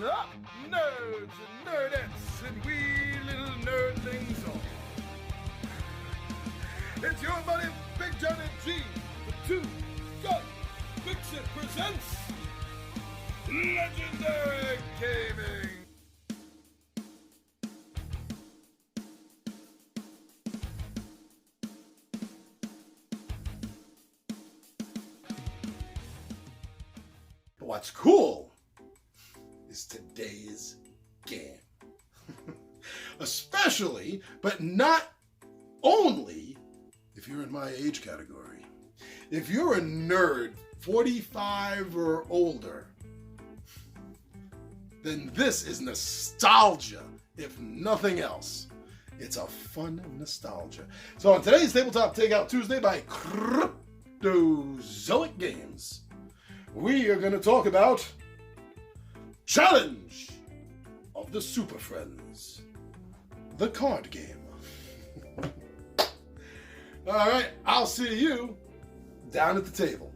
up, nerds and nerdettes, and we little nerdlings all? It's your buddy Big John and G, the two gun Pixie presents Legendary Gaming. What's cool is today's game. Especially, but not only, if you're in my age category. If you're a nerd, 45 or older, then this is nostalgia, if nothing else. It's a fun nostalgia. So on today's Tabletop Takeout Tuesday by Cryptozoic Games, we are going to talk about Challenge of the Superfriends, the card game. All right, I'll see you down at the table.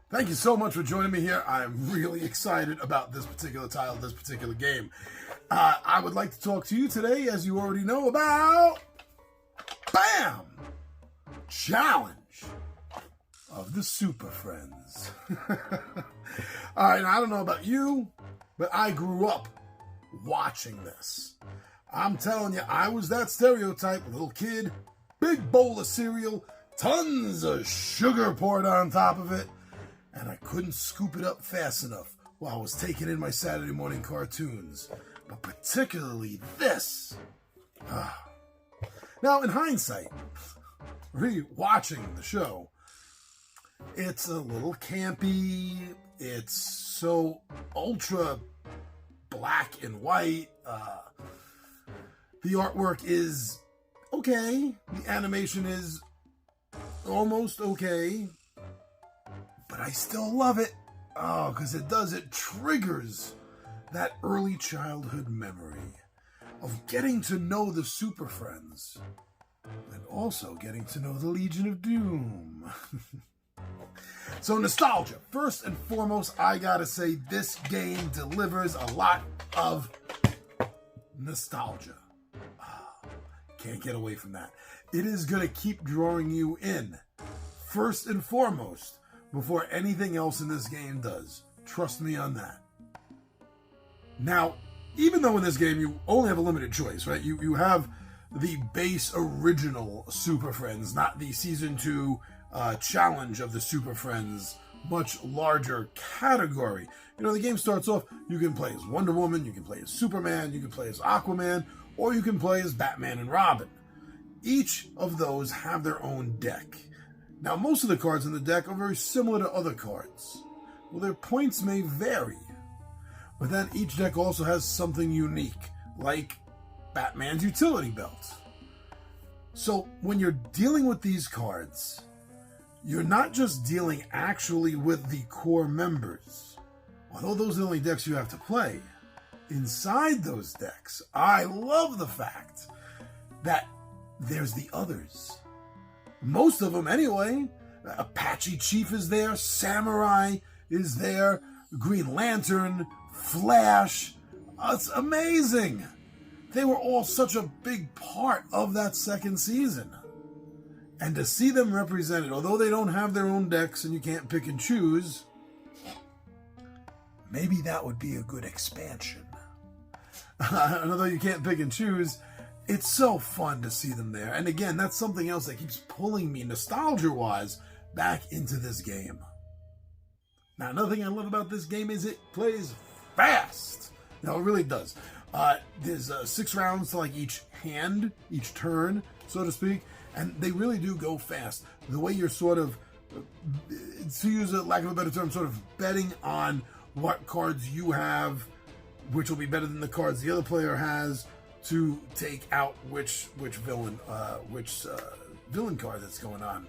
Thank you so much for joining me here. I'm really excited about this particular title, this particular game. I would like to talk to you today, as you already know, about BAM! Challenge of the Superfriends. All right, now I don't know about you, but I grew up watching this. I'm telling you, I was that stereotype, little kid, big bowl of cereal, tons of sugar poured on top of it, and I couldn't scoop it up fast enough while I was taking in my Saturday morning cartoons. But particularly this. Now, in hindsight, re-watching the show, it's a little campy. It's so ultra black and white. The artwork is okay. The animation is almost okay. But I still love it. Oh, because it triggers that early childhood memory of getting to know the Superfriends and also getting to know the Legion of Doom. So nostalgia. First and foremost, I gotta say this game delivers a lot of nostalgia. Can't get away from that. It is gonna keep drawing you in. First and foremost, before anything else in this game does. Trust me on that. Now, even though in this game you only have a limited choice, right? You have the base original Super Friends, not the Season 2 Challenge of the Super Friends, much larger category. You know, the game starts off, you can play as Wonder Woman, you can play as Superman, you can play as Aquaman, or you can play as Batman and Robin. Each of those have their own deck. Now, most of the cards in the deck are very similar to other cards. Well, their points may vary, but then each deck also has something unique, like Batman's utility belt. So when you're dealing with these cards, you're not just dealing actually with the core members. Although those are the only decks you have to play, inside those decks, I love the fact that there's the others. Most of them anyway. Apache Chief is there, Samurai is there, Green Lantern, Flash. It's amazing. They were all such a big part of that second season. And to see them represented, although they don't have their own decks and you can't pick and choose, maybe that would be a good expansion. Although you can't pick and choose, it's so fun to see them there. And again, that's something else that keeps pulling me, nostalgia-wise, back into this game. Now, another thing I love about this game is it plays fast. No, it really does. There's 6 rounds to like each hand, each turn, so to speak. And they really do go fast. The way you're sort of, to use a lack of a better term, sort of betting on what cards you have, which will be better than the cards the other player has, to take out which villain card that's going on,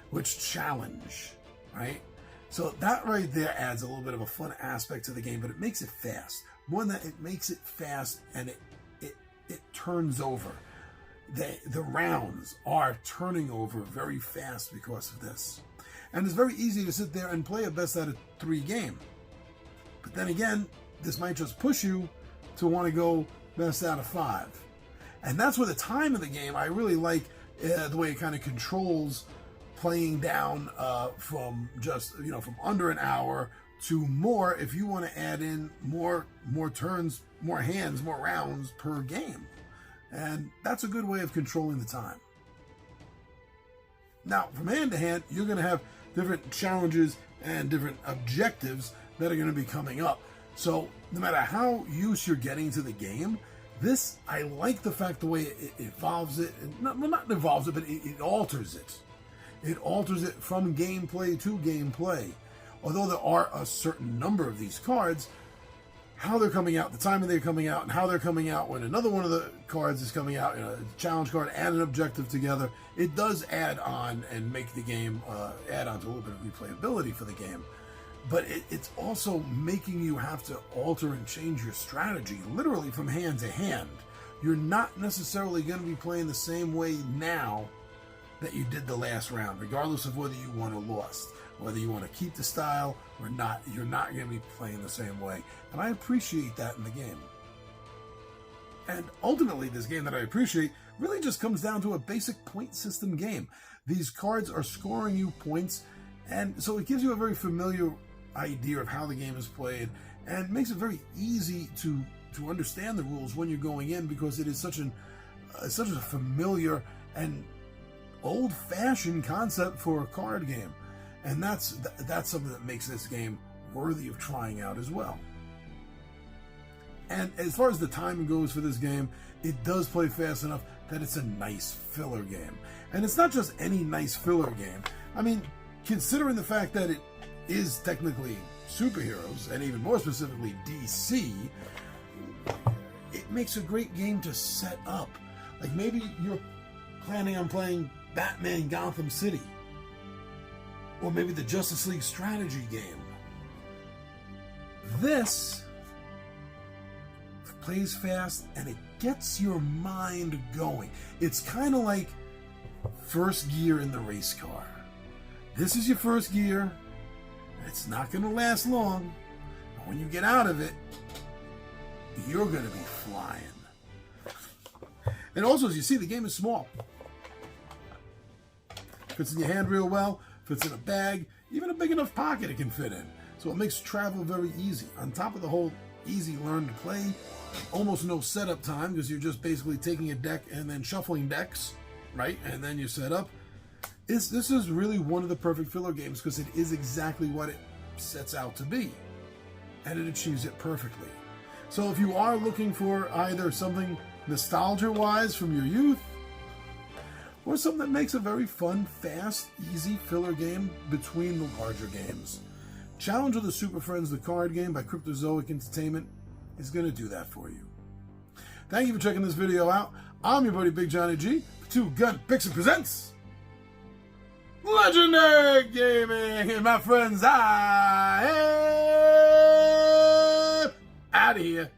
which challenge, right? So that right there adds a little bit of a fun aspect to the game, but it makes it fast. More than that, it makes it fast, and it turns over. The rounds are turning over very fast because of this. And it's very easy to sit there and play a best out of 3 game. But then again, this might just push you to want to go best out of 5. And that's where the time of the game, I really like the way it kind of controls playing down from just, from under an hour to more if you want to add in more turns, more hands, more rounds per game. And that's a good way of controlling the time. Now, from hand to hand, you're going to have different challenges and different objectives that are going to be coming up. So no matter how used you're getting to the game, this, I like the fact the way it evolves it. Not evolves it, but it alters it. It alters it from gameplay to gameplay. Although there are a certain number of these cards, how they're coming out, the time they're coming out, and how they're coming out when another one of the cards is coming out, a challenge card and an objective together, it does add on and make the game add on to a little bit of replayability for the game. But it's also making you have to alter and change your strategy, literally from hand to hand. You're not necessarily going to be playing the same way now that you did the last round, regardless of whether you won or lost. Whether you want to keep the style or not, you're not going to be playing the same way. And I appreciate that in the game. And ultimately, this game that I appreciate really just comes down to a basic point system game. These cards are scoring you points, and so it gives you a very familiar idea of how the game is played, and makes it very easy to understand the rules when you're going in, because it is such a familiar and old-fashioned concept for a card game. And that's something that makes this game worthy of trying out as well. And as far as the time goes for this game, it does play fast enough that it's a nice filler game. And it's not just any nice filler game. I mean, considering the fact that it is technically superheroes, and even more specifically DC, it makes a great game to set up. Like maybe you're planning on playing Batman Gotham City, or maybe the Justice League strategy game. This plays fast and it gets your mind going. It's kind of like first gear in the race car. This is your first gear. It's not going to last long. But when you get out of it, you're going to be flying. And also, as you see, the game is small. Fits in your hand real well. Fits in a bag, even a big enough pocket it can fit in. So it makes travel very easy. On top of the whole easy learn to play, almost no setup time, because you're just basically taking a deck and then shuffling decks, right? And then you set up. This is really one of the perfect filler games, because it is exactly what it sets out to be. And it achieves it perfectly. So if you are looking for either something nostalgia-wise from your youth, or something that makes a very fun, fast, easy filler game between the larger games, Challenge of the Superfriends, the card game by Cryptozoic Entertainment, is going to do that for you. Thank you for checking this video out. I'm your buddy Big Johnny G for Two Gun Pixie Presents Legendary Gaming. And my friends, I am out of here.